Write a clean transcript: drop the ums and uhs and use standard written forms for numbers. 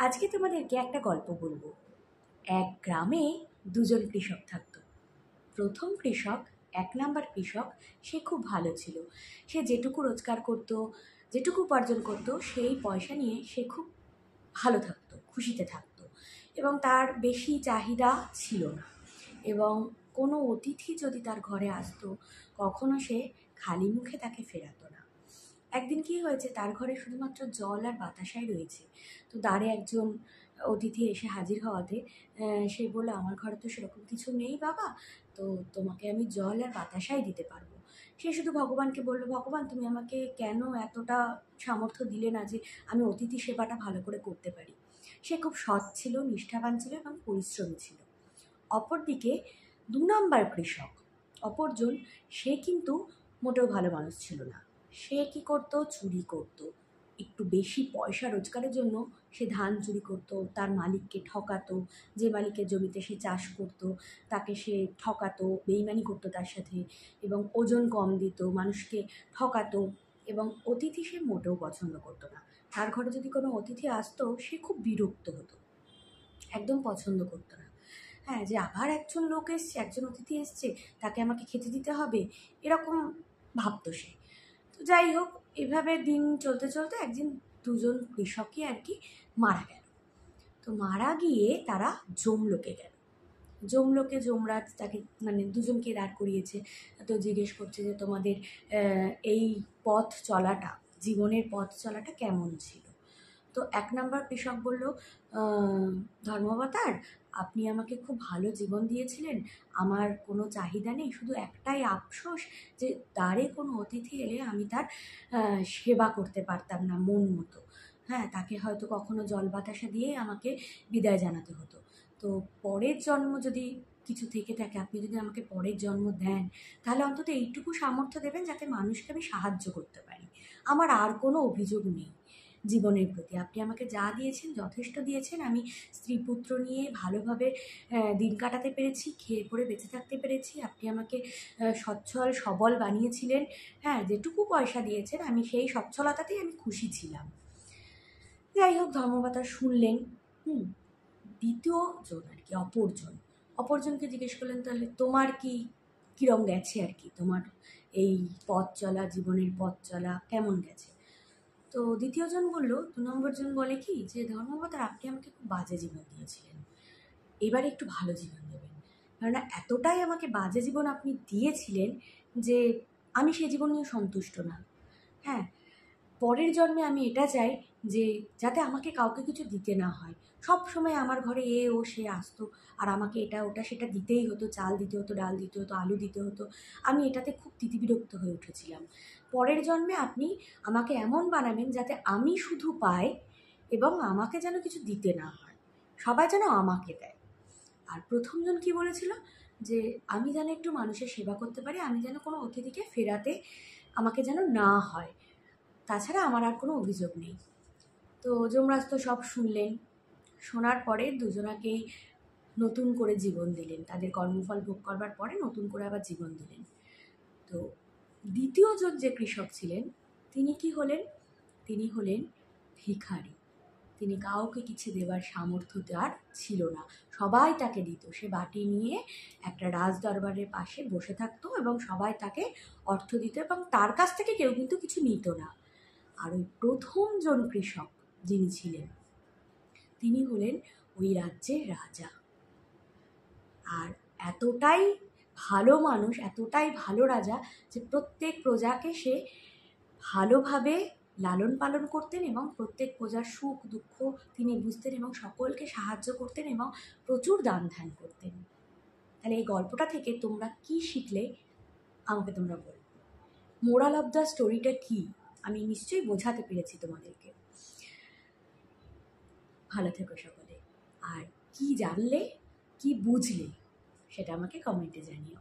আজকে তোমাদেরকে একটা গল্প বলবো। এক গ্রামে দুজন কৃষক থাকতো। প্রথম কৃষক, 1 নাম্বার কৃষক, সে খুব ভালো ছিল। সে যেটুকু রোজগার করত, যেটুকু উপার্জন করত, সেই পয়সা নিয়ে সে খুব ভালো থাকতো, খুশিতে থাকতো, এবং তার বেশি চাহিদা ছিল না। এবং কোনো অতিথি যদি তার ঘরে আসতো, কখনো সে খালি মুখে তাকে ফেরাতো না। একদিন কি হয়েছে, তার ঘরে শুধুমাত্র জল আর বাতাসাই রয়েছে। তো দ্বারে একজন অতিথি এসে হাজির হওয়াতে সে বলল, আমার ঘরে তো সেরকম কিছু নেই বাবা, তো তোমাকে আমি জল আর বাতাসাই দিতে পারবো। সে শুধু ভগবানকে বলল, ভগবান তুমি আমাকে কেন এতটা সামর্থ্য দিলে না যে আমি অতিথি সেবাটা ভালো করে করতে পারি। সে খুব সৎ ছিল, নিষ্ঠাবান ছিল এবং পরিশ্রমী ছিল। অপরদিকে 2 নাম্বার কৃষক, অপরজন, সে কিন্তু মোটেও ভালো মানুষ ছিল না। সে কি করত, চুরি করত। একটু বেশি পয়সা রোজগারের জন্য সে ধান চুরি করত, তার মালিককে ঠকাতো। যে মালিকের জমিতে সে চাষ করত তাকে সে ঠকাতো, বেইমানি করতো তার সাথে, এবং ওজন কম দিত, মানুষকে ঠকাতো। এবং অতিথি সে মোটেও পছন্দ করতো না। তার ঘরে যদি কোনো অতিথি আসতো, সে খুব বিরক্ত হতো, একদম পছন্দ করতো না। হ্যাঁ, যে আবার একজন লোক এসছে, একজন অতিথি এসছে, তাকে আমাকে খেতে দিতে হবে, এরকম ভাবতো সে। তো যাই হোক, এভাবে দিন চলতে চলতে একদিন দুজন কৃষকই আর কি মারা গেল। তো মারা গিয়ে তারা জমলোকে গেল। জমলোকে যমরাজ তাকে, মানে দুজনকে দাঁড় করিয়েছে। তো জিজ্ঞেস করছে যে তোমাদের এই পথ চলাটা, জীবনের পথ চলাটা কেমন ছিল। তো 1 নাম্বার কৃষক বলল, ধর্মাবতার, আপনি আমাকে খুব ভালো জীবন দিয়েছিলেন, আমার কোনো চাহিদা নেই, শুধু একটাই আফসোস যে দ্বারে কোনো অতিথি এলে আমি তার সেবা করতে পারতাম না মন মতো। হ্যাঁ, তাকে হয়তো কখনো জল বাতাসা দিয়ে আমাকে বিদায় জানাতে হতো। তো পরের জন্ম যদি কিছু থেকে থাকে, আপনি যদি আমাকে পরের জন্ম দেন, তাহলে অন্তত এইটুকু সামর্থ্য দেবেন যাতে মানুষকে আমি সাহায্য করতে পারি। আমার আর কোনো অভিযোগ নেই জীবনের প্রতি। আপনি আমাকে যা দিয়েছেন যথেষ্ট দিয়েছেন। আমি স্ত্রী পুত্র নিয়ে ভালোভাবে দিন কাটাতে পেরেছি, খেয়ে পরে বেঁচে থাকতে পেরেছি। আপনি আমাকে সচ্ছল সবল বানিয়েছিলেন। হ্যাঁ, যেটুকু পয়সা দিয়েছেন আমি সেই সচ্ছলতাতেই আমি খুশি ছিলাম। যাই হোক, ধর্মপাতা শুনলেন। দ্বিতীয় জন আর কি, অপরজনকে জিজ্ঞেস করলেন, তাহলে তোমার কীরম গেছে আর কি, তোমার এই পথ চলা, জীবনের পথ চলা কেমন গেছে। তো দ্বিতীয়জন বলল, 2 নম্বর জন বলে কি, যে ধর্মপাতা, আপনি আমাকে খুব বাজে জীবন দিয়েছিলেন, এবারে একটু ভালো জীবন দেবেন। কেননা এতটাই আমাকে বাজে জীবন আপনি দিয়েছিলেন যে আমি সেই জীবন নিয়ে সন্তুষ্ট না। হ্যাঁ, পরের জন্মে আমি এটা চাই যে যাতে আমাকে কাউকে কিছু দিতে না হয়। সব সময় আমার ঘরে ও সে আসতো আর আমাকে এটা ওটা সেটা দিতেই হতো, চাল দিতে হতো, ডাল দিতে হতো, আলু দিতে হতো। আমি এটাতে খুব তিতিবিরক্ত হয়ে উঠেছিলাম। পরের জন্মে আপনি আমাকে এমন বানাবেন যাতে আমি শুধু পাই এবং আমাকে যেন কিছু দিতে না হয়, সবাই যেন আমাকে দেয়। আর প্রথমজন কি বলেছিল, যে আমি যেন একটু মানুষের সেবা করতে পারি, আমি যেন কোনো অতিথিকে ফেরাতে আমাকে যেন না হয়, তাছাড়া আমার আর কোনো অভিযোগ নেই। তো যমরাজ তো সব শুনলেন। শোনার পরে দুজনাকেই নতুন করে জীবন দিলেন, তাদের কর্মফল ভোগ করবার পরে নতুন করে আবার জীবন দিলেন। তো দ্বিতীয়জন যে কৃষক ছিলেন, তিনি কি হলেন, তিনি হলেন ভিখারি। তিনি কাউকে কিছু দেবার সামর্থ্য তার ছিল না, সবাই তাকে দিত। সে বাটি নিয়ে একটা রাজদরবারের পাশে বসে থাকতো এবং সবাই তাকে অর্থ দিত এবং তার কাছ থেকে কেউ কিন্তু কিছু নিত না। আর ওই প্রথমজন কৃষক যিনি ছিলেন, তিনি হলেন ওই রাজ্যের রাজা। আর এতটাই ভালো মানুষ, এতটাই ভালো রাজা যে প্রত্যেক প্রজাকে সে ভালোভাবে লালন পালন করতেন এবং প্রত্যেক প্রজার সুখ দুঃখ তিনি বুঝতেন এবং সকলকে সাহায্য করতেন এবং প্রচুর দান ধ্যান করতেন। তাহলে এই গল্পটা থেকে তোমরা কি শিখলে আমাকে তোমরা বলো। মোরাল অফ দ্য স্টোরিটা কি, আমি নিশ্চয়ই বোঝাতে পেরেছি তোমাদেরকে। ভালো থেকো সকলে। আর কি জানলে, কি বুঝলে, সেটা আমাকে কমেন্টে জানিও।